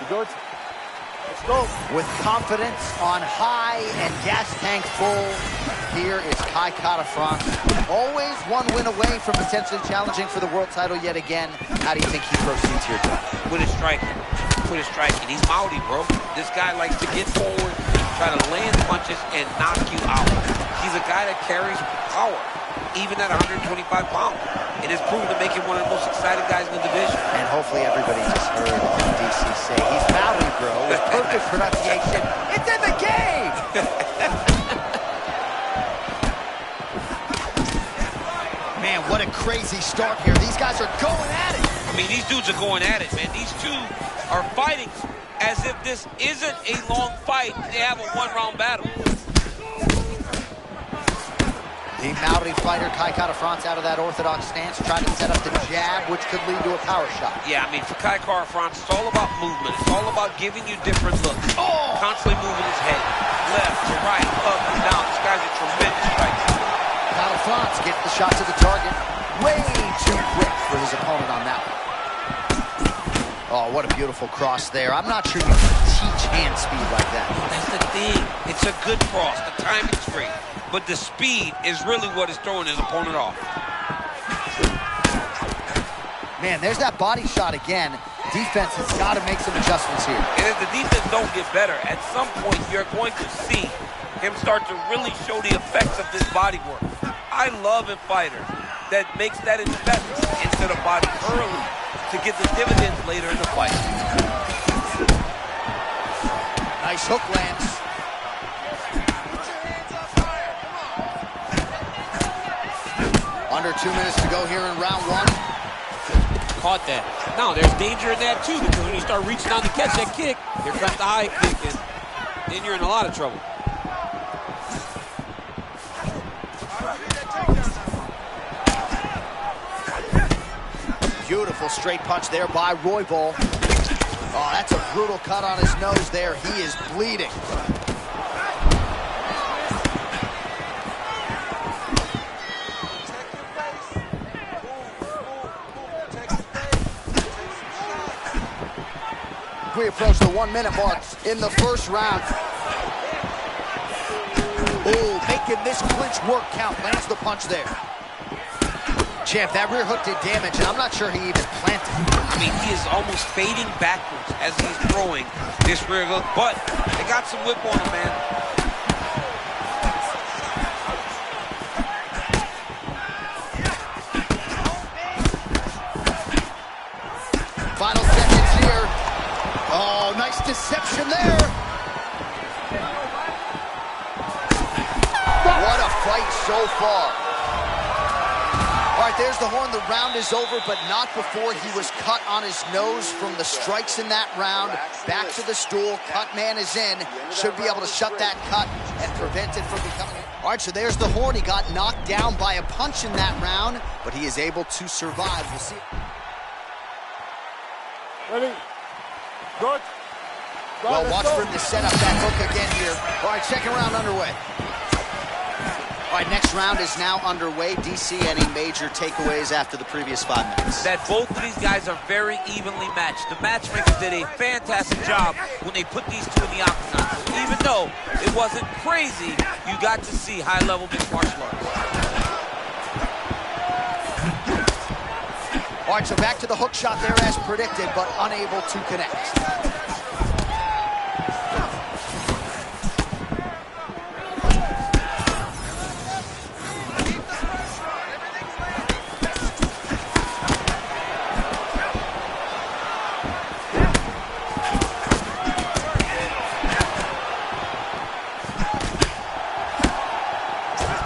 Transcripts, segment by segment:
Good. Let's go. With confidence on high and gas tank full, here is Kai Kara-France. Always one win away from potentially challenging for the world title yet again. How do you think he proceeds here, John? With his striking. With his striking. He's Maori, bro. This guy likes to get forward, try to land punches, and knock you out. He's a guy that carries power, even at 125 pounds. It has proven to make him one of the most exciting guys in the division. And hopefully everybody just heard DC say, he's Maui, bro, with perfect pronunciation. It's in the game! Man, what a crazy start here. These guys are going at it. I mean, these dudes are going at it, man. These two are fighting as if this isn't a long fight. They have a one-round battle. The Maori fighter, Kai Kara-France, out of that orthodox stance, trying to set up the jab, which could lead to a power shot. Yeah, I mean, for Kai Kara-France, it's all about movement. It's all about giving you different looks. Oh! Constantly moving his head, left to right, up and down. This guy's a tremendous striker. Kara-France gets the shot to the target. Way too quick for his opponent on that one. Oh, what a beautiful cross there. I'm not sure you can teach hand speed like that. That's the thing. It's a good cross. The timing's great. But the speed is really what is throwing his opponent off. Man, there's that body shot again. Defense has got to make some adjustments here. And if the defense don't get better, at some point you're going to see him start to really show the effects of this body work. I love a fighter that makes that investment into the body early to get the dividends later in the fight. Nice hook lands. Under 2 minutes to go here in round one. Caught that. Now, there's danger in that, too, because when you start reaching out to catch that kick, here comes the high kick, and then you're in a lot of trouble. Beautiful straight punch there by Royval. Oh, that's a brutal cut on his nose there. He is bleeding. We approach the 1 minute mark in the first round. Oh, making this clinch work count. Lands the punch there. Champ, that rear hook did damage, and I'm not sure he even planted. I mean, he is almost fading backwards as he's throwing this rear hook, but they got some whip on him, man. Final seconds here. Oh, nice deception there. What a fight so far. All right, there's the horn. The round is over, but not before he was cut on his nose from the strikes in that round. Back to the stool. Cut man is in. Should be able to shut that cut and prevent it from becoming... All right, so there's the horn. He got knocked down by a punch in that round, but he is able to survive. We'll see. Ready? Good. Well, watch for him to set up that hook again here. All right, second round underway. All right, next round is now underway. DC, any major takeaways after the previous 5 minutes? That both of these guys are very evenly matched. The matchmakers did a fantastic job when they put these two in the octagon. Even though it wasn't crazy, you got to see high-level mixed martial arts. All right, so back to the hook shot there as predicted, but unable to connect.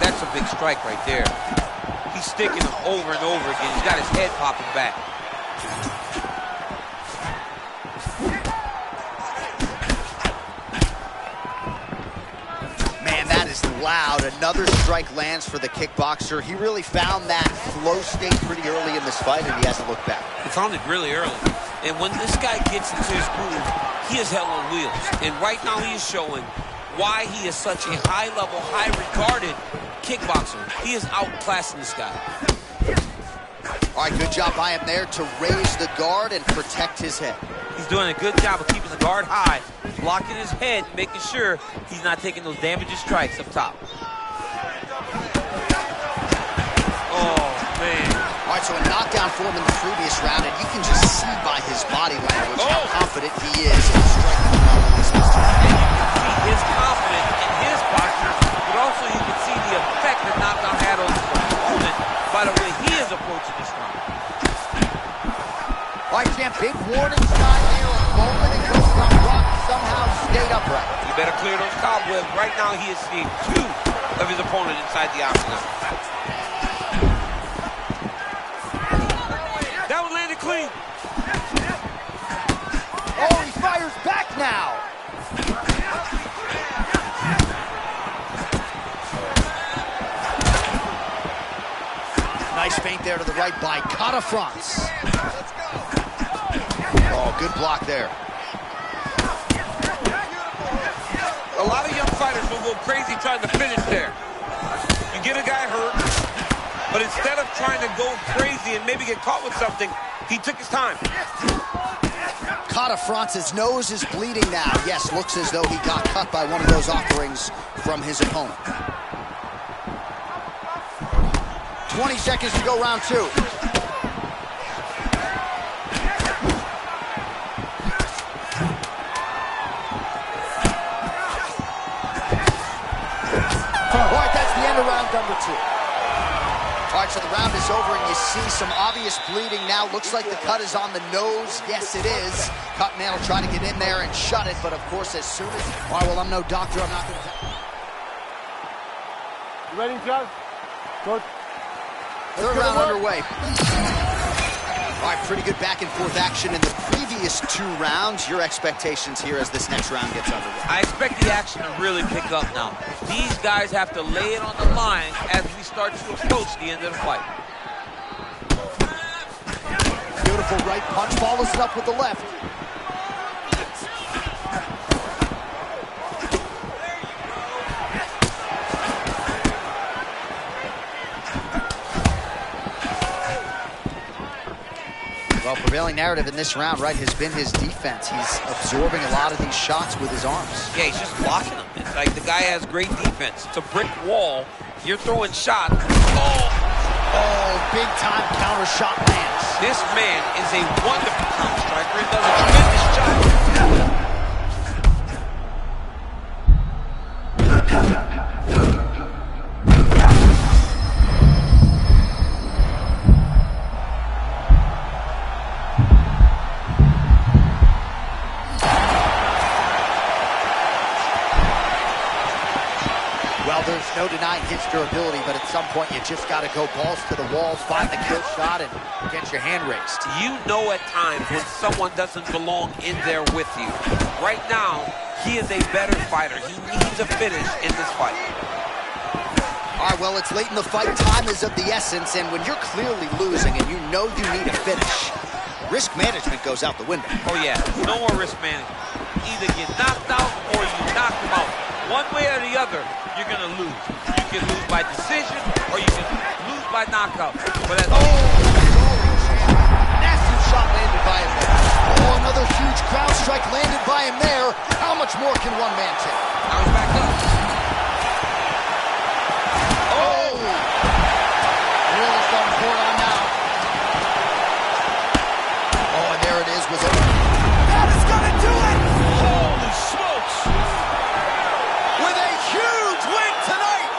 That's a big strike right there. He's sticking him over and over again. He's got his head popping back. Man, that is loud. Another strike lands for the kickboxer. He really found that flow state pretty early in this fight, and he hasn't looked back. He found it really early. And when this guy gets into his groove, he is hell on wheels. And right now he is showing why he is such a high-level, high-regarded kickboxer. He is outclassing this guy. All right, good job by him there to raise the guard and protect his head. He's doing a good job of keeping the guard high, blocking his head, making sure he's not taking those damaging strikes up top. Oh, man. All right, so a knockdown for him in the previous round, and you can just see by his body language how confident he is in striking the level he's supposed to. And you can see his confidence in his posture, but also you can see the effect that knockdown had on his opponent by the way he is approaching this round. All right, champ, big warning sign there. A moment ago, Scott Rock somehow stayed upright. You better clear those cobwebs. Right now, he is seeing 2 of his opponent inside the octagon. That one landed clean. Oh, he fires back now. Nice feint there to the right by Kara-France. Oh, good block there. A lot of young fighters will go crazy trying to finish there. You get a guy hurt, but instead of trying to go crazy and maybe get caught with something, he took his time. Kara-France's nose is bleeding now. Yes, looks as though he got cut by one of those offerings from his opponent. 20 seconds to go, round 2. All right, that's the end of round number 2. All right, so the round is over, and you see some obvious bleeding now. Looks like the cut is on the nose. Yes, it is. Cutman will try to get in there and shut it, but of course, as soon as... All right, well, I'm no doctor. I'm not going to... You ready, John? Good. Third round underway. All right, pretty good back-and-forth action in the previous 2 rounds. Your expectations here as this next round gets underway? I expect the action to really pick up now. These guys have to lay it on the line as we start to approach the end of the fight. Beautiful right punch, follows it up with the left. Well, prevailing narrative in this round, right, has been his defense. He's absorbing a lot of these shots with his arms. Yeah, he's just blocking them. It's like the guy has great defense. It's a brick wall. You're throwing shots. Oh, big time counter shot lands. This man is a wonderful counter striker and does a tremendous job. There's no denying his durability, but at some point you just got to go balls to the wall, find the kill shot, and get your hand raised. You know at times when someone doesn't belong in there with you. Right now, he is a better fighter. He needs a finish in this fight. All right, well, it's late in the fight. Time is of the essence, and when you're clearly losing and you know you need a finish, risk management goes out the window. Oh, yeah. No more risk management. Either get knocked out or you knock him out. One way or the other, you're going to lose. You can lose by decision or you can lose by knockout. But that's nasty shot landed by him there. Oh, another huge ground strike landed by him there. How much more can one man take? Now he's back up. Oh! Really starting to pour it on now. Oh, and there it is. Was over. That is going to do it! Holy smokes! With a huge win tonight!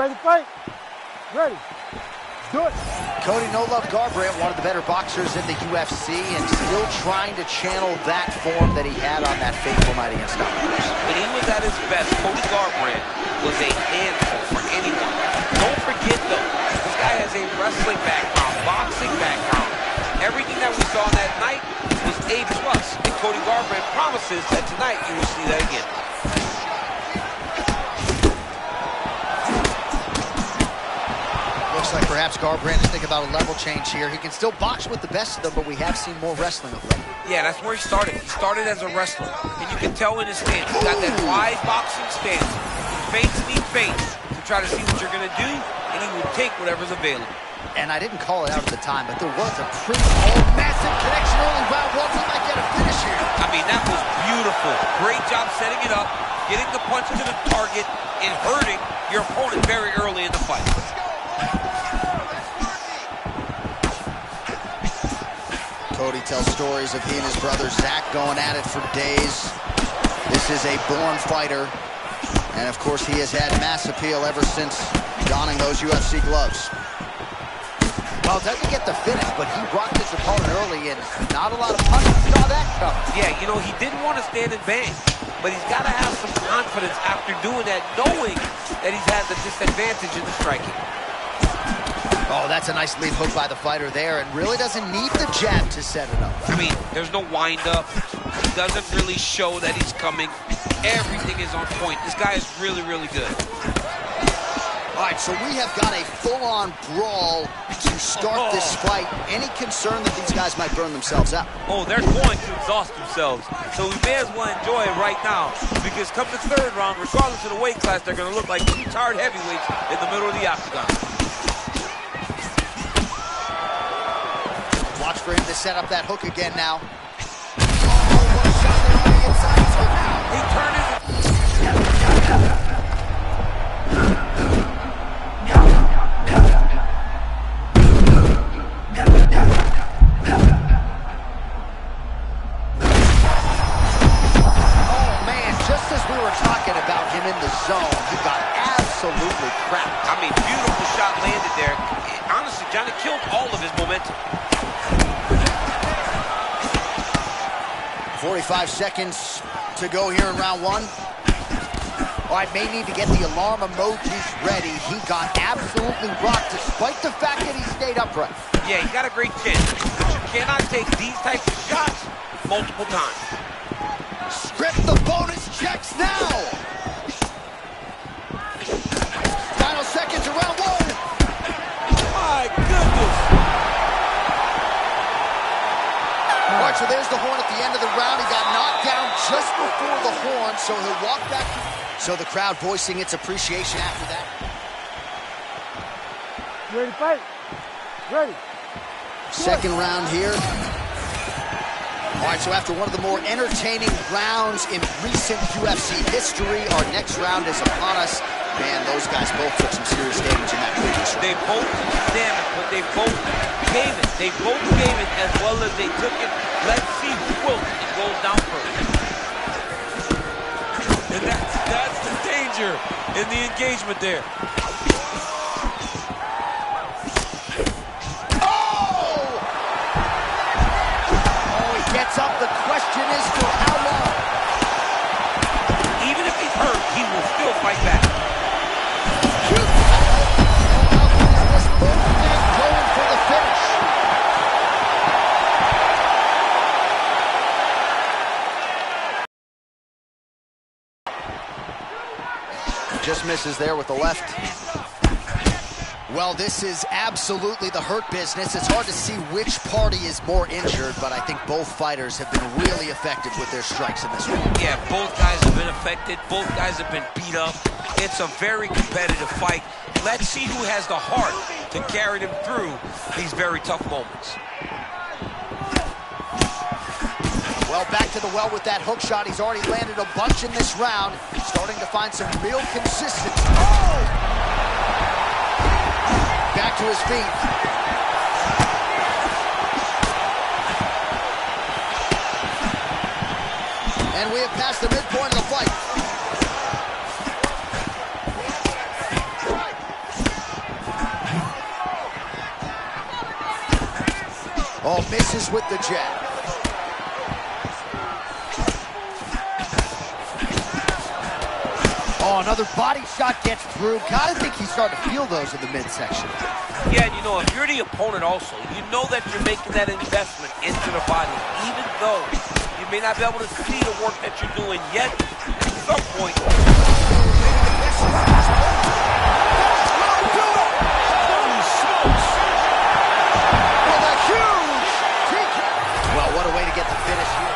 ready to fight? Ready. Do it. Cody No Love Garbrandt, one of the better boxers in the UFC, and still trying to channel that form that he had on that fateful night against Dominic. When he was at his best, Cody Garbrandt was a handful for anyone. Don't forget, though, this guy has a wrestling background, boxing background. Everything that we saw that night was A+, and Cody Garbrandt promises that tonight you will see that again. Looks like perhaps Garbrandt is thinking about a level change here. He can still box with the best of them, but we have seen more wrestling of late. Yeah, that's where he started. He started as a wrestler, and you can tell in his stance. He got that wide boxing stance. He feints and he feints to try to see what you're going to do, and he will take whatever's available. And I didn't call it out at the time, but there was a pretty massive connection early round one. We might get a finish here. I mean, that was beautiful. Great job setting it up, getting the punch to the target, and hurting your opponent very early in the fight. Cody tells stories of he and his brother Zach going at it for days. This is a born fighter. And of course, he has had mass appeal ever since donning those UFC gloves. Well, doesn't get the finish, but he rocked his opponent early, and not a lot of punches saw that coming. Yeah, you know, he didn't want to stand and bang, but he's got to have some confidence after doing that, knowing that he's had the disadvantage in the striking. Oh, that's a nice lead hook by the fighter there, and really doesn't need the jab to set it up. I mean, there's no wind-up. He doesn't really show that he's coming. Everything is on point. This guy is really, really good. All right, so we have got a full-on brawl to start this fight. Any concern that these guys might burn themselves out? Oh, they're going to exhaust themselves. So we may as well enjoy it right now, because come the third round, regardless of the weight class, they're going to look like two tired heavyweights in the middle of the octagon. Watch for him to set up that hook again now. He turned his... In the zone, he got absolutely cracked. I mean, beautiful shot landed there. Honestly, Johnny killed all of his momentum. 45 seconds to go here in round one. All right, may need to get the alarm emojis ready. He got absolutely rocked despite the fact that he stayed upright. Yeah, he got a great chin, but you cannot take these types of shots multiple times. Script the bonus checks now. Final seconds of round one. My goodness. All right, so there's the horn at the end of the round. He got knocked down just before the horn, so he'll walk back. So the crowd voicing its appreciation after that. You ready to fight? Ready. Second round here. All right, so after one of the more entertaining rounds in recent UFC history, our next round is upon us. Man, those guys both took some serious damage in that previous round. They both damaged, but they both gave it. They both gave it as well as they took it. Let's see who wilts and goes down first. And that's the danger in the engagement there. Gets up, the question is for how long? Even if he's hurt, he will still fight back. This both men going for the finish. Just misses there with the left. Well, this is absolutely the hurt business. It's hard to see which party is more injured, but I think both fighters have been really effective with their strikes in this one. Yeah, both guys have been affected. Both guys have been beat up. It's a very competitive fight. Let's see who has the heart to carry them through these very tough moments. Well, back to the well with that hook shot. He's already landed a bunch in this round. Starting to find some real consistency. Oh! Back to his feet. And we have passed the midpoint of the fight. Oh, misses with the jab. Oh, another body shot gets through. Gotta think he's starting to feel those in the midsection. Yeah, and you know, if you're the opponent also, you know that you're making that investment into the body, even though you may not be able to see the work that you're doing yet. At some point. Well, what a way to get the finish here.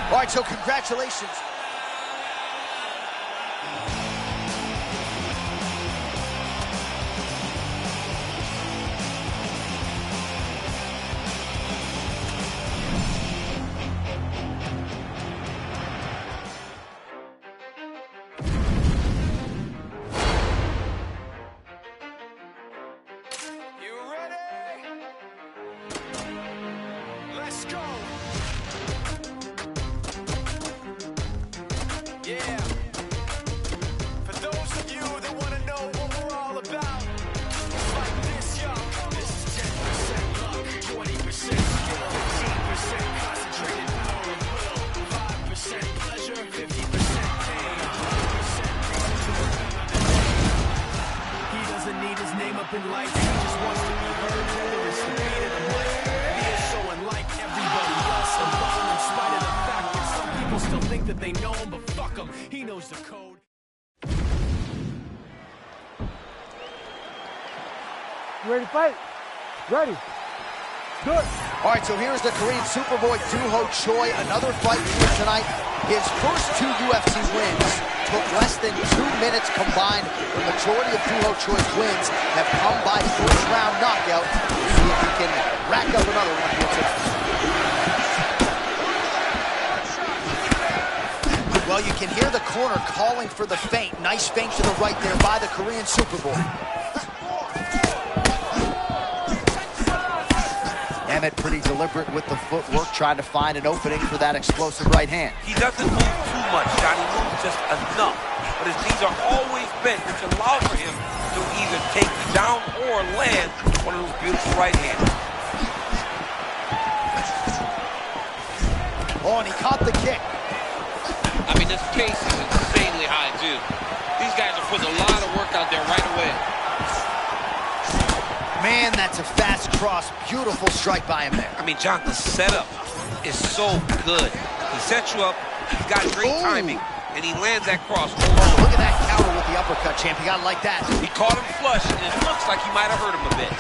All right, so congratulations. Let's go. Yeah. For those of you that want to know what we're all about, it's like this, y'all. This is 10% luck, 20% skill, 15% concentrated power of will, 5% pleasure, 50% pain, 100% reason to remember the name. He doesn't need his name up in lights, he just wants to be heard, whether it's the beat of the mic. He is so unlike everybody else, alone in spite of the fact that some people still think that they know him, but fuck him, he knows the code. You ready to fight? Ready. Good. All right, so here's the Korean Superboy Doo Ho Choi. Another fight here tonight. His first 2 UFC wins took less than 2 minutes combined. The majority of Doo Ho Choi's wins have come by first-round knockout. See if he can rack up another one here tonight. Well, you can hear the corner calling for the feint. Nice feint to the right there by the Korean Superboy. Emmett pretty deliberate with the footwork, trying to find an opening for that explosive right hand. He doesn't move too much, John. He moves just enough. But his knees are always bent, which allows for him to either take you down or land one of those beautiful right hands. Oh, and he caught the kick. I mean, this pace is insanely high, too. These guys are putting a lot of work out there right away. Man, that's a fast cross. Beautiful strike by him there. I mean, John, the setup is so good. He sets you up, he's got great timing, and he lands that cross. Oh, look at that counter with the uppercut, champ. You gotta like that. He caught him flush, and it looks like he might have hurt him a bit.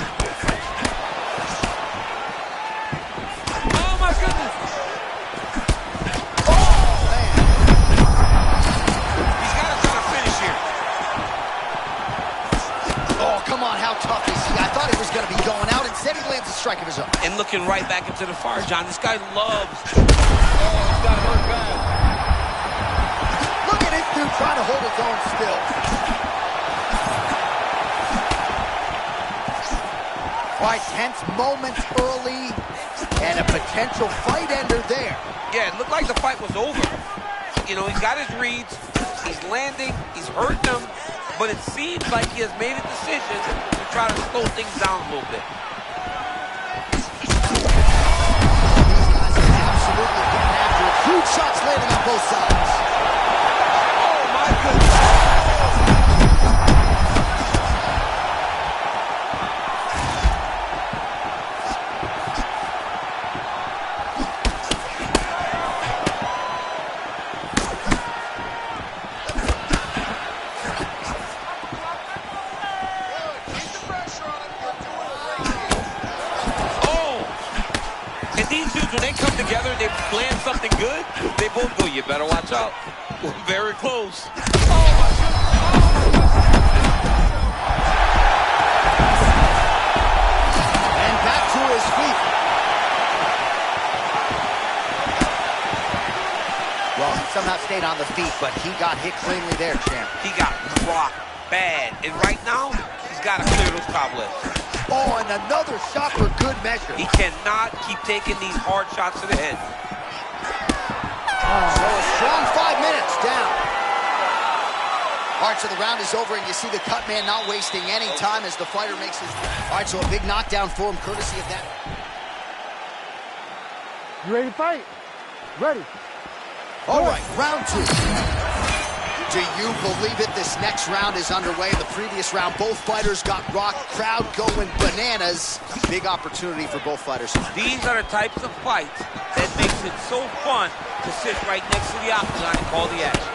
Oh, my goodness. He's got to try to finish here. Oh, come on, how tough is he? I thought he was gonna be going out. Instead, he lands a strike of his own. And looking right back into the fire, John. This guy loves. Oh, he's got hurt bad. Look at this dude trying to hold his own still. All right, tense moments early, and a potential fight ender there. Yeah, it looked like the fight was over. You know, he's got his reads, he's landing, he's hurting them, but it seems like he has made a decision to try to slow things down a little bit. These guys are absolutely getting after it. Huge shots landing on both sides. Oh, my goodness. When they come together and they land something good, they both go, you better watch out. We're very close. And back to his feet. Well, he somehow stayed on the feet, but he got hit cleanly there, champ. He got rocked bad. And right now, he's got to clear those cobwebs. Oh, and another shot for good measure. He cannot keep taking these hard shots to the head. So a strong 5 minutes down. All right, so the round is over, and you see the cut man not wasting any time as the fighter makes his... All right, so a big knockdown for him, courtesy of that. You ready to fight? Ready. All right, round 2. Do you believe it? This next round is underway. The previous round, both fighters got rocked. Crowd going bananas. Big opportunity for both fighters. These are the types of fights that makes it so fun to sit right next to the octagon and call the action.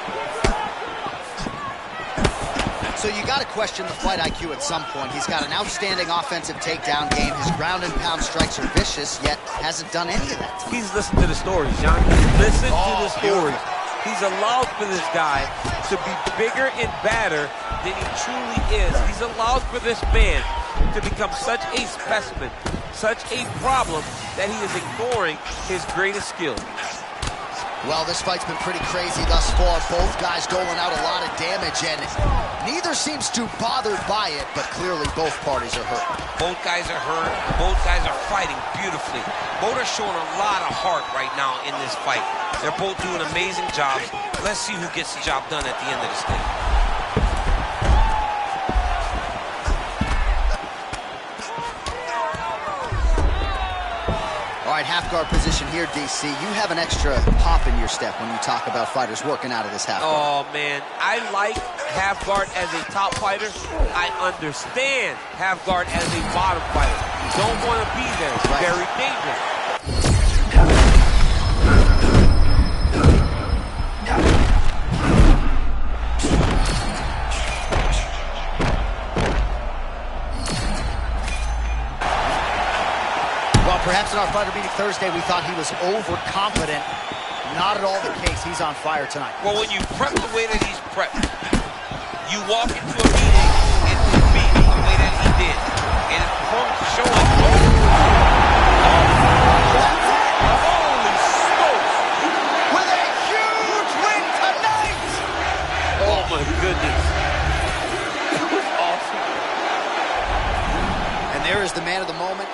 So you got to question the fight IQ at some point. He's got an outstanding offensive takedown game. His ground and pound strikes are vicious, yet hasn't done any of that. He's listened to the stories, John. Listen to the stories. He's allowed for this guy to be bigger and badder than he truly is. He's allowed for this man to become such a specimen, such a problem, that he is ignoring his greatest skill. Well, this fight's been pretty crazy thus far. Both guys doling out a lot of damage, and neither seems too bothered by it, but clearly both parties are hurt. Both guys are hurt. Both guys are fighting beautifully. Both are showing a lot of heart right now in this fight. They're both doing amazing jobs. Let's see who gets the job done at the end of this thing. All right, half guard position here, DC. You have an extra pop in your step when you talk about fighters working out of this half guard. Oh, man. I like half guard as a top fighter. I understand half guard as a bottom fighter. You don't want to be there. It's very dangerous. Perhaps in our fighter meeting Thursday, we thought he was overconfident. Not at all the case. He's on fire tonight. Well, when you prep the way that he's prepped, you walk into a meeting and compete the way that he did. And it's showing. Holy smokes! With a huge win tonight! Oh, my goodness. That was awesome. And there is the man of the moment.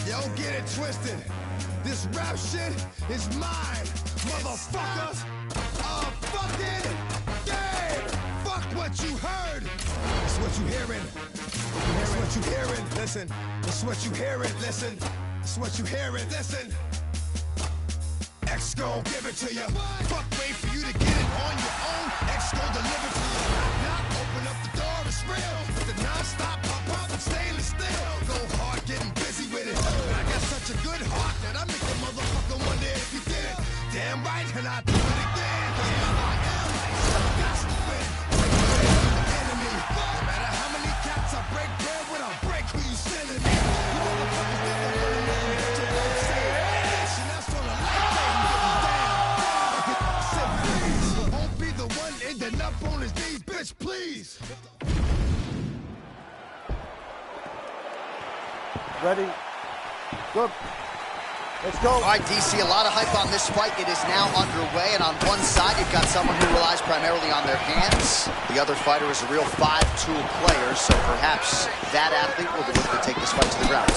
Don't get it twisted. This rap shit is mine, motherfuckers. Fucking game. Fuck what you heard. It's what you hearing. It's what you hearing. Listen. It's what you hearing. Listen. It's what you hearing. Listen. X gon' give it to you. Fuck, wait for you to get it on your own. X gon' deliver to you. Knock, open up the door, it's real. With the non-stop pop and stainless steel. Go hard, getting busy with it. But I got such a good heart that I make a motherfucker wonder if you did it. Damn right, and I do it again. Yeah, I am like got to win. Break bread with the enemy. No matter how many cats I break bread with, I'll break who you sending me. You motherfuckers think I'm running in and get your life saved. Action, that's on a life game. Won't be the one ending up on his knees, bitch, please. Ready. Good. Let's go. All right, DC, a lot of hype on this fight. It is now underway, and on one side, you've got someone who relies primarily on their hands. The other fighter is a real five-tool player, so perhaps that athlete will be able to take this fight to the ground.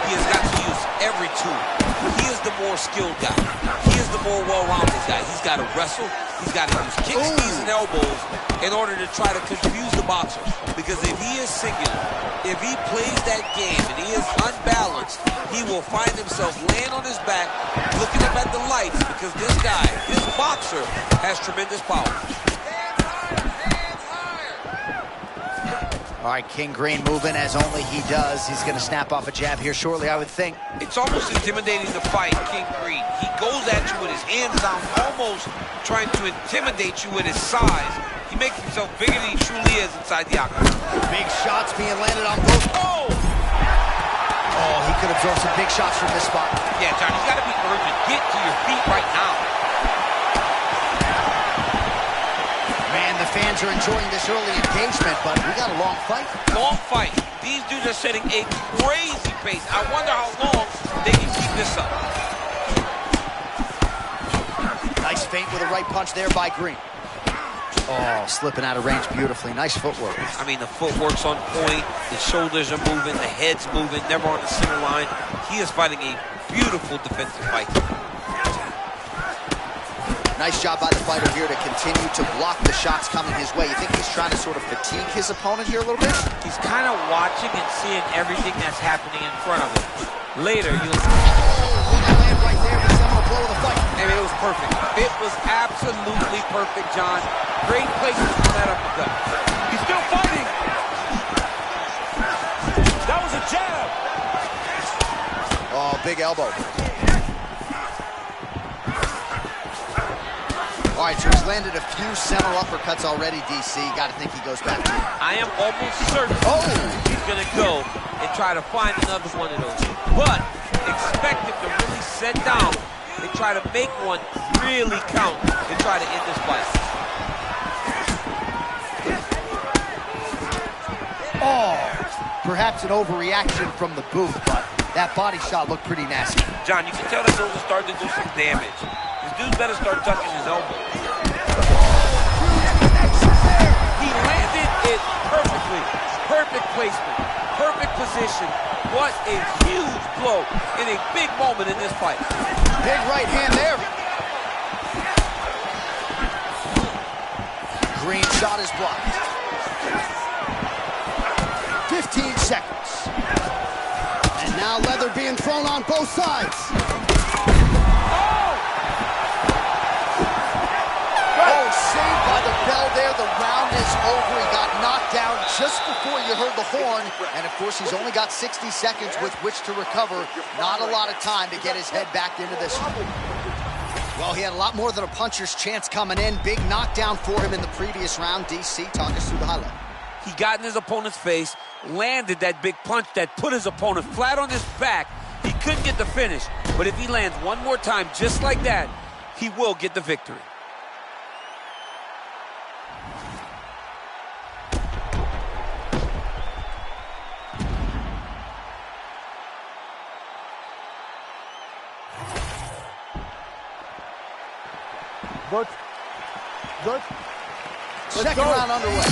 He has got to use every tool. He is the more skilled guy. He is the more well-rounded guy. He's got to wrestle. He's got to use kicks, knees, and elbows in order to try to confuse the boxer. Because if he is singular, if he plays that game and he is unbalanced, he will find himself laying on his back, looking up at the lights, because this guy, this boxer, has tremendous power. All right, King Green moving as only he does. He's going to snap off a jab here shortly, I would think. It's almost intimidating to fight King Green. He goes at you with his hands down, almost trying to intimidate you with his size. He makes himself bigger than he truly is inside the octagon. Big shots being landed on both. Oh! Oh, he could absorb some big shots from this spot. Yeah, John, he's got to be urgent. Get to your feet right now. Man, the fans are enjoying this early engagement, but we got a long fight. Long fight. These dudes are setting a crazy pace. I wonder how long they can keep this up. Nice feint with a right punch there by Green. Oh, slipping out of range beautifully. Nice footwork. I mean, the footwork's on point, the shoulders are moving, the head's moving, never on the center line. He is fighting a beautiful defensive fight. Nice job by the fighter here to continue to block the shots coming his way. You think he's trying to sort of fatigue his opponent here a little bit? He's kind of watching and seeing everything that's happening in front of him. Later, you'll see. Oh, what a land right there. The seminal blow of the fight. I mean, it was perfect. It was absolutely perfect, John. Great placement for that uppercut. He's still fighting. That was a jab. Oh, big elbow. All right, so he's landed a few seminal uppercuts already, DC. Got to think he goes back to it. I am almost certain he's going to go and try to find another one of those. But expect him to really sit down and try to make one really count and try to end this fight. Oh, perhaps an overreaction from the booth, but that body shot looked pretty nasty. John, you can tell that those are starting to do some damage. This dude better start ducking his elbow. He landed it perfectly. Perfect placement. Perfect position. What a huge blow in a big moment in this fight. Big right hand there. Green shot is blocked. 15 seconds. And now leather being thrown on both sides. Oh, saved by the bell there. The round is over. He got knocked down just before you heard the horn. And, of course, he's only got 60 seconds with which to recover. Not a lot of time to get his head back into this one. Well, he had a lot more than a puncher's chance coming in. Big knockdown for him in the previous round. DC, talk us through the highlight. He got in his opponent's face, landed that big punch that put his opponent flat on his back. He couldn't get the finish, but if he lands one more time just like that, he will get the victory. Good. Good. Second round underway.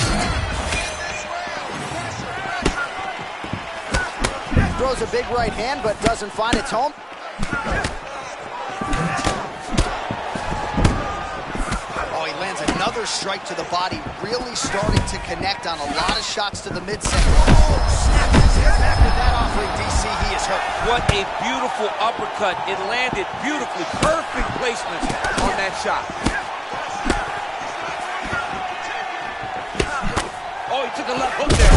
Throws a big right hand, but doesn't find its home. Oh, he lands another strike to the body, really starting to connect on a lot of shots to the midsection. Oh, snapped his head back with that offering. DC, he is hurt. What a beautiful uppercut. It landed beautifully. Perfect placement on that shot. Oh, he took a left hook there.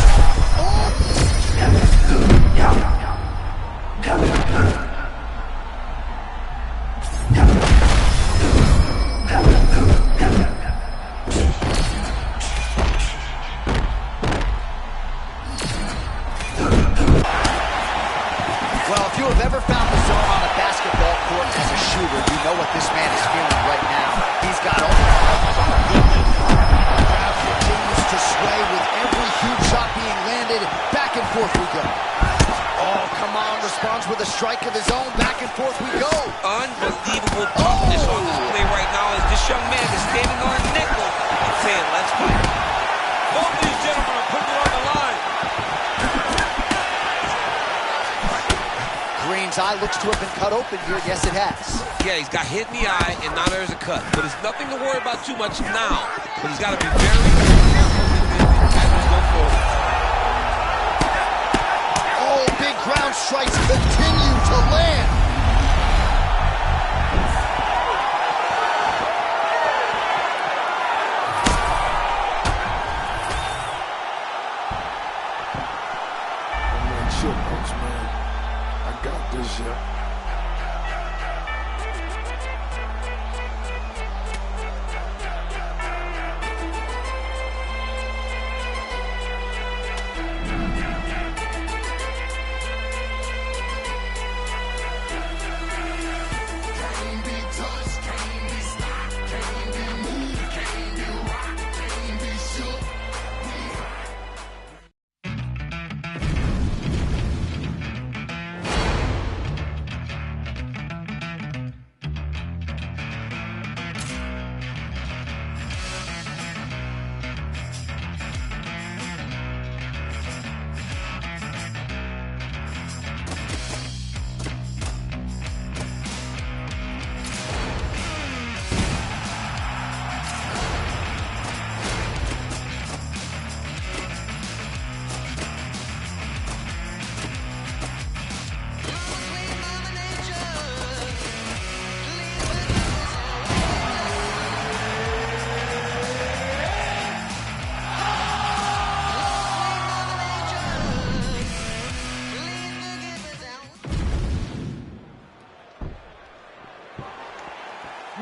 Well, if you have ever found the zone on a basketball court as a shooter, you know what this man is feeling right now. He's got all continues to sway with every huge shot being landed. Back and forth we go. Oh, come on, responds with a strike of his own. Back and forth we go. Unbelievable toughness on display right now as this young man is standing on a nickel and saying, let's fight. Both these gentlemen are putting it on the line. Green's eye looks to have been cut open here. Yes, it has. Yeah, he's got hit in the eye, and now there's a cut. But it's nothing to worry about too much now. But he's got to be very careful as we go forward. Oh, big ground strikes continue to land. Man, chill, coach, man. I got this, yeah.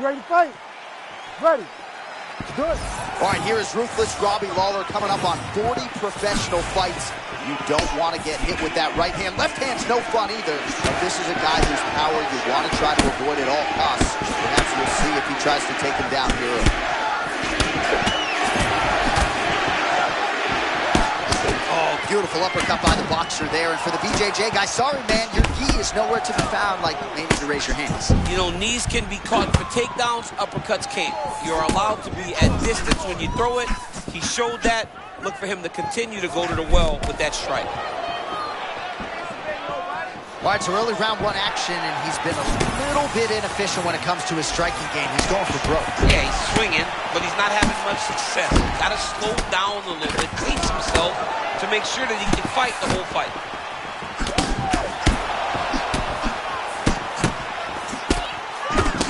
ready to fight? Ready. Do it. All right, here is ruthless Robbie Lawler coming up on 40 professional fights. You don't want to get hit with that right hand. Left hand's no fun either. But this is a guy whose power you want to try to avoid at all costs. Perhaps we'll see if he tries to take him down here. Oh, beautiful uppercut by the boxer there. And for the BJJ guy, sorry, man, your gi is nowhere to be found, like maybe to raise your hands. You know, knees can be caught for takedowns, uppercuts can't. You're allowed to be at distance when you throw it. He showed that. Look for him to continue to go to the well with that strike. All right, so early round one action, and he's been a little bit inefficient when it comes to his striking game. He's going for broke. Yeah, he's swinging, but he's not having much success. He's got to slow down a little bit, teach himself to make sure that he can fight the whole fight.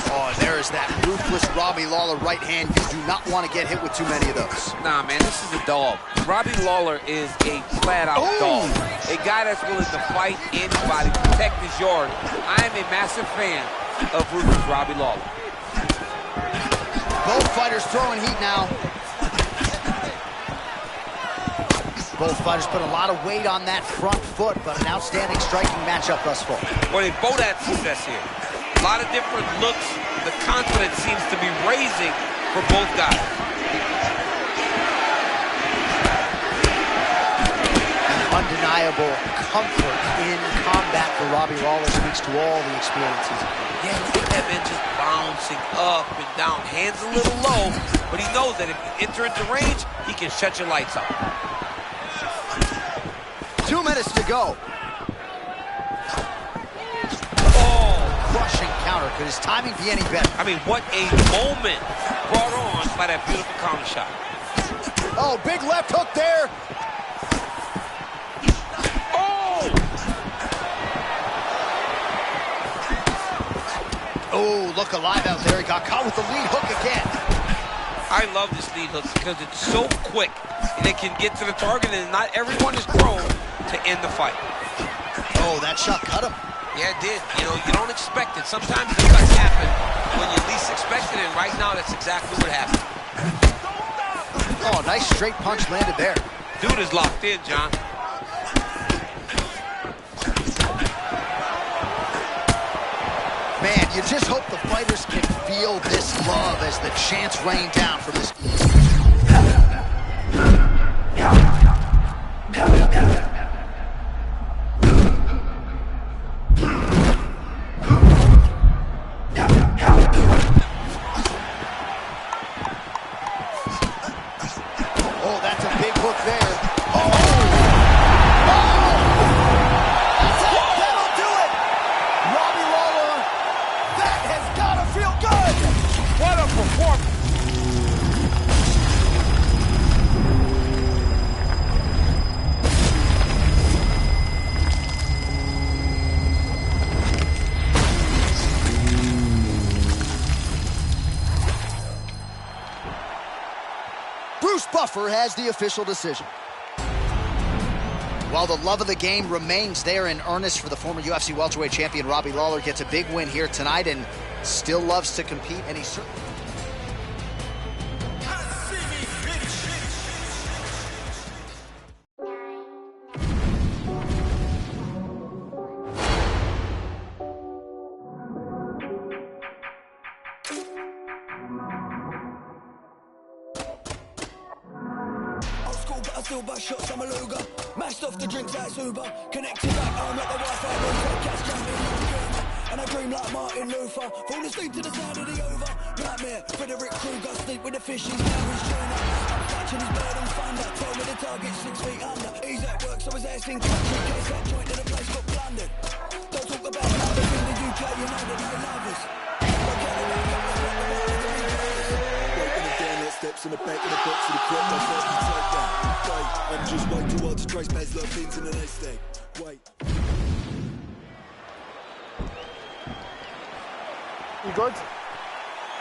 Oh, there is that ruthless Robbie Lawler right hand. You do not want to get hit with too many of those. Nah, man, this is a dog. Robbie Lawler is a flat-out dog. A guy that's willing to fight anybody, protect his yard. I am a massive fan of ruthless Robbie Lawler. Both fighters throwing heat now. Both fighters put a lot of weight on that front foot, but an outstanding striking matchup thus far. Well, they both had success here. A lot of different looks. The confidence seems to be raising for both guys. Undeniable comfort in combat for Robbie Lawler speaks to all the experiences. Yeah, look at that man just bouncing up and down. Hands a little low, but he knows that if you enter into range, he can shut your lights out. 2 minutes to go. Oh, crushing counter. Could his timing be any better? I mean, what a moment brought on by that beautiful counter shot. Oh, big left hook there. Oh, look alive out there. He got caught with the lead hook again. I love this lead hook because it's so quick and it can get to the target, and not everyone is prone to end the fight. Oh, that shot cut him. Yeah, it did. You know, you don't expect it. Sometimes the cuts happen when you least expect it, and right now that's exactly what happened. Oh, nice straight punch landed there. Dude is locked in, John. Man, you just hope the fighters can feel this love as the chants rain down from this. Oh, that's a big hook there. Bruce Buffer has the official decision. While the love of the game remains there in earnest for the former UFC welterweight champion, Robbie Lawler gets a big win here tonight and still loves to compete, and he certainly... I still buy shots, I'm a Luger. Mashed off the drinks like Uber. Connected back home like the Wi-Fi router. Catch champion like German. And I dream like Martin Luther. Fall asleep to the sound of the over. Nightmare, Frederick Krueger. Sleep with the fishies, now he's tuna. I'm catching his bird and thunder. Told me the target 6 feet under. He's at work, so his ass in country. Case that joint to the place got plundered. Don't talk about nothing in the UK, you know that no lovers. Steps in the back of the box of the crop, that's what you take that. Wait, I'm just way too hard to trace past love things in the next day. Wait. You good?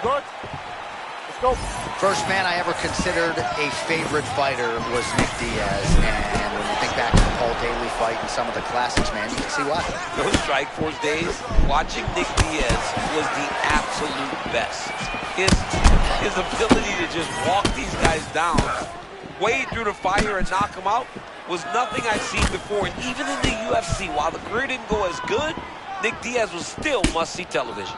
Good? Let's go. First man I ever considered a favorite fighter was Nick Diaz, and when you think back to the Paul Daly fight, in some of the classics, man. You can see why. Those Strikeforce days, watching Nick Diaz was the absolute best. His ability to just walk these guys down, wade through the fire and knock them out was nothing I'd seen before. And even in the UFC, while the career didn't go as good, Nick Diaz was still must-see television.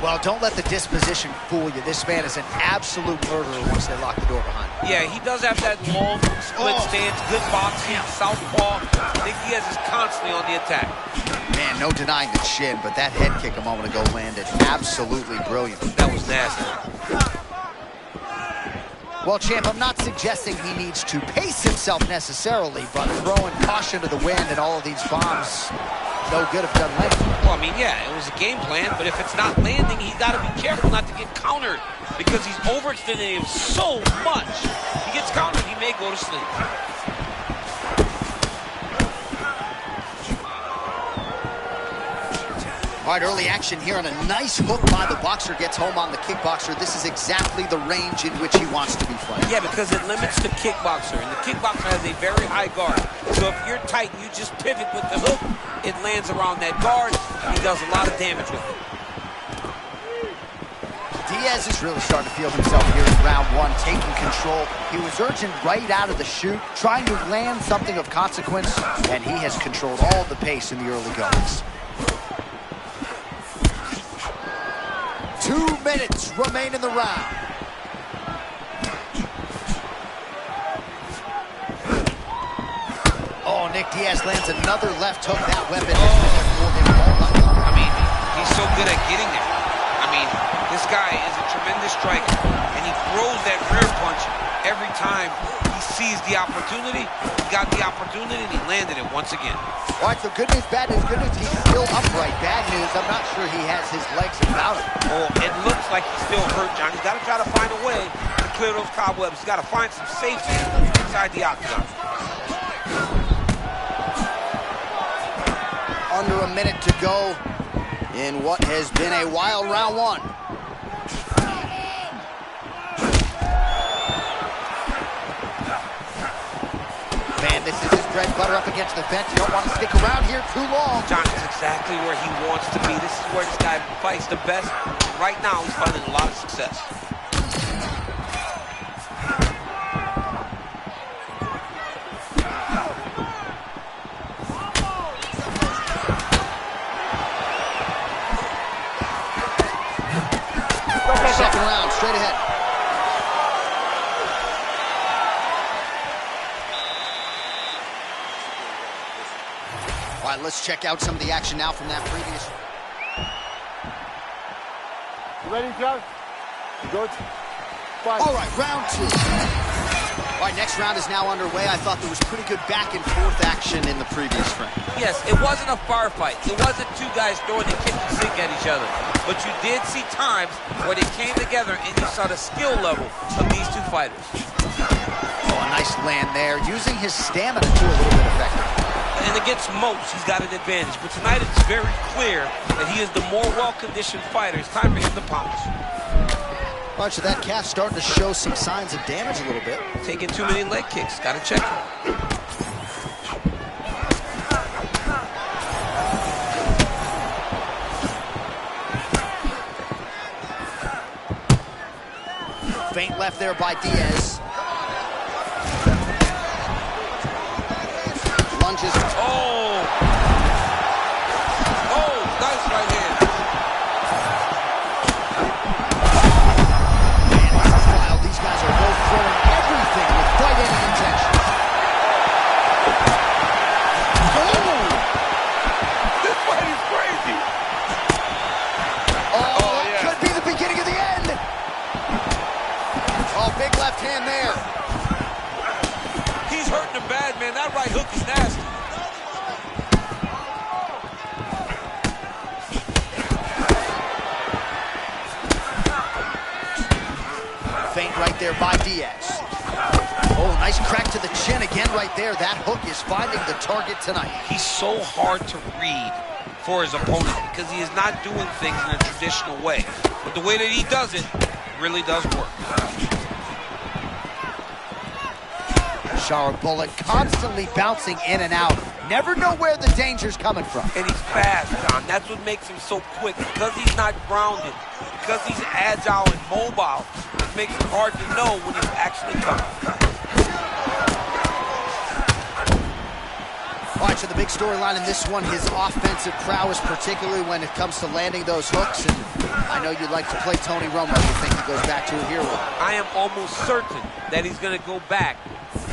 Well, don't let the disposition fool you. This man is an absolute murderer once they lock the door behind him. Yeah, he does have that long split stance, good boxing, southpaw. Nick Diaz is constantly on the attack. Man, no denying the chin, but that head kick a moment ago landed absolutely brilliant. That was nasty. Well, champ, I'm not suggesting he needs to pace himself necessarily, but throwing caution to the wind and all of these bombs, no good if it doesn't land. Well, I mean, yeah, it was a game plan, but if it's not landing, he's got to be careful not to get countered because he's overextending him so much. He gets countered, he may go to sleep. All right, early action here, and a nice hook by the boxer gets home on the kickboxer. This is exactly the range in which he wants to be fighting. Yeah, because it limits the kickboxer, and the kickboxer has a very high guard. So if you're tight and you just pivot with the hook, it lands around that guard, and he does a lot of damage with it. Diaz is really starting to feel himself here in round one, taking control. He was urgent right out of the chute, trying to land something of consequence, and he has controlled all the pace in the early goings. 2 minutes remain in the round. Oh, Nick Diaz lands another left hook. That weapon has been there for him all night long. I mean, he's so good at getting there. I mean, this guy is a tremendous striker, and he throws that rear punch every time he sees the opportunity. He got the opportunity, and he landed it once again. All right, so good news, bad news. Good news, he's still upright. Bad news, I'm not sure he has his legs about him. Oh, it looks like he's still hurt, John. He's got to try to find a way to clear those cobwebs. He's got to find some safety inside the octagon. Under a minute to go in what has been a wild round one. Man, this is his bread and butter up against the fence. You don't want to stick around here too long. John is exactly where he wants to be. This is where this guy fights the best. Right now, he's finding a lot of success. Second round, straight ahead. All right, let's check out some of the action now from that previous. You ready, John? Good. Fight. All right, round two. All right, next round is now underway. I thought there was pretty good back and forth action in the previous frame. Yes, it wasn't a bar fight. It wasn't two guys throwing the kitchen sink at each other. But you did see times where they came together and you saw the skill level of these two fighters. Oh, a nice land there. Using his stamina too a little bit effective. And against most, he's got an advantage. But tonight, it's very clear that he is the more well-conditioned fighter. It's time for him to pounce. All right, so that calf starting to show some signs of damage a little bit. Taking too many leg kicks. Got to check him. Feint left there by Diaz. Lunges. Oh! Oh, nice right hand. Man, this is wild. These guys are both throwing everything with fighting intention. Oh! This fight is crazy. Oh, yeah. could be the beginning of the end. Oh, big left hand there. He's hurting him bad, man. That right hook is nasty. Feint right there by Diaz. Oh, nice crack to the chin again right there. That hook is finding the target tonight. He's so hard to read for his opponent because he is not doing things in a traditional way. But the way that he does it really does work. Rashard Bullet constantly bouncing in and out. Never know where the danger's coming from. And he's fast, Don. That's what makes him so quick. Because he's not grounded, because he's agile and mobile, it makes it hard to know when he's actually coming. All right, so the big storyline in this one, his offensive prowess, particularly when it comes to landing those hooks. And I know you like to play Tony Romo. You think he goes back to a hero? I am almost certain that he's going to go back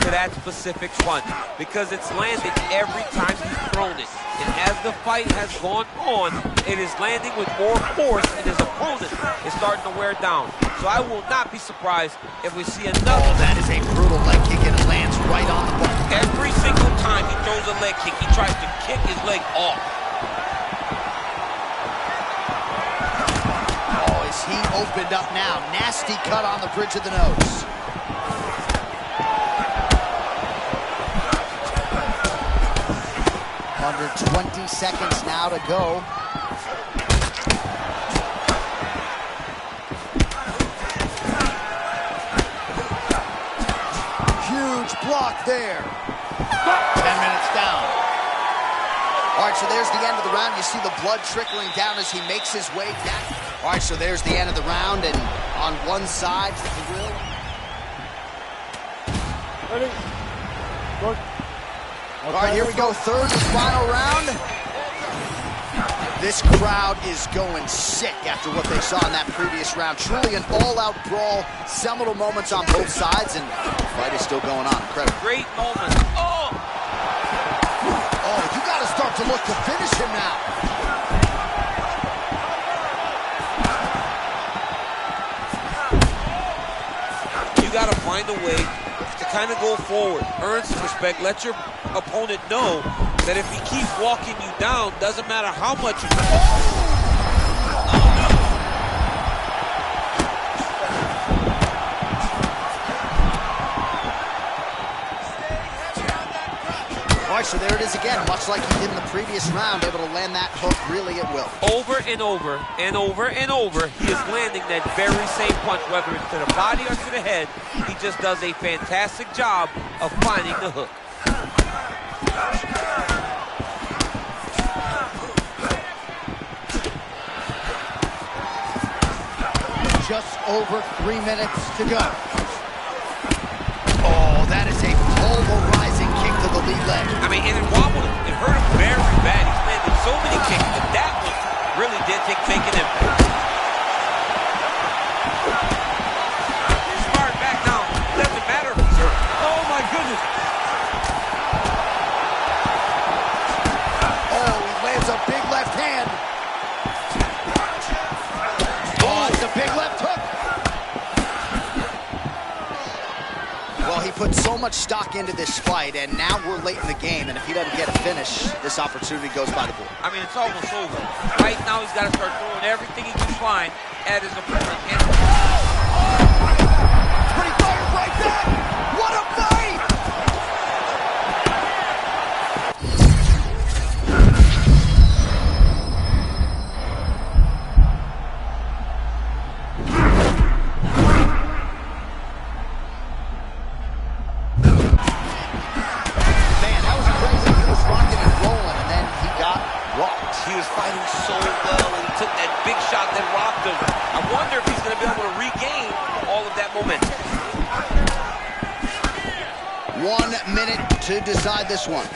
to that specific punch because it's landed every time he's thrown it. And as the fight has gone on, it is landing with more force, and his opponent is starting to wear down. So I will not be surprised if we see another. Oh, that is a brutal leg kick, and it lands right on the button. Every single time he throws a leg kick, he tries to kick his leg off. Oh, is he opened up now? Nasty cut on the bridge of the nose. Under 20 seconds now to go. Huge block there. 10 minutes down. All right, so there's the end of the round. You see the blood trickling down as he makes his way down. All right, so there's the end of the round, and on one side, the grill. Ready? Good. All right, here we go, third and final round. This crowd is going sick after what they saw in that previous round. Truly an all-out brawl, seminal moments on both sides, and the fight is still going on. Incredible. Great moment. Oh! Oh, you got to start to look to finish him now. You got to find a way to kind of go forward, earn some respect, let your opponent know that if he keeps walking you down, doesn't matter how much you... All right, so there it is again, much like he did in the previous round, able to land that hook really at will. Over and over and over and over, he is landing that very same punch, whether it's to the body or to the head. He just does a fantastic job of finding the hook. Just over 3 minutes to go. Oh, that is a pulverizing kick to the lead leg. I mean, and it wobbled him. It hurt him very bad. He's landed so many kicks, but that one really did make an impact. He's fired back now. It doesn't matter if he's hurt. Oh, my goodness. Oh, he lands a big left hand. Oh, it's a big left hook. Well, he put so much stock into this fight, and now we're late in the game, and if he doesn't get a finish, this opportunity goes by the board. I mean, it's almost over. Right now, he's got to start throwing everything he can find at his opponent. Pretty fired right back. What a fight! Man, that was crazy. He was rocking and rolling, and then he got rocked. He was fighting so well, and he took that big shot that rocked him. I wonder if he's going to be able to regain all of that momentum. 1 minute to decide this one.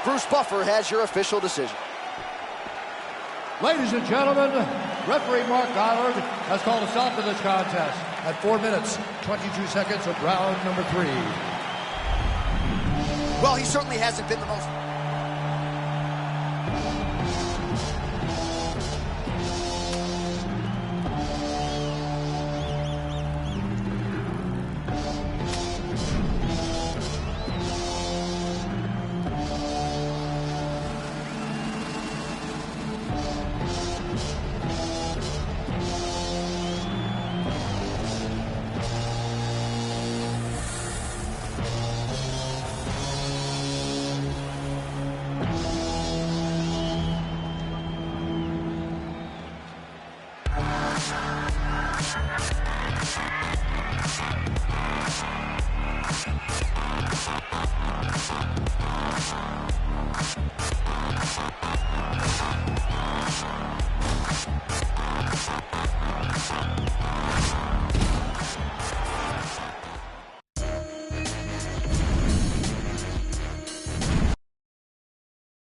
Bruce Buffer has your official decision. Ladies and gentlemen, referee Mark Goddard has called a stop to this contest at 4 minutes, 22 seconds of round number 3. Well, he certainly hasn't been the most...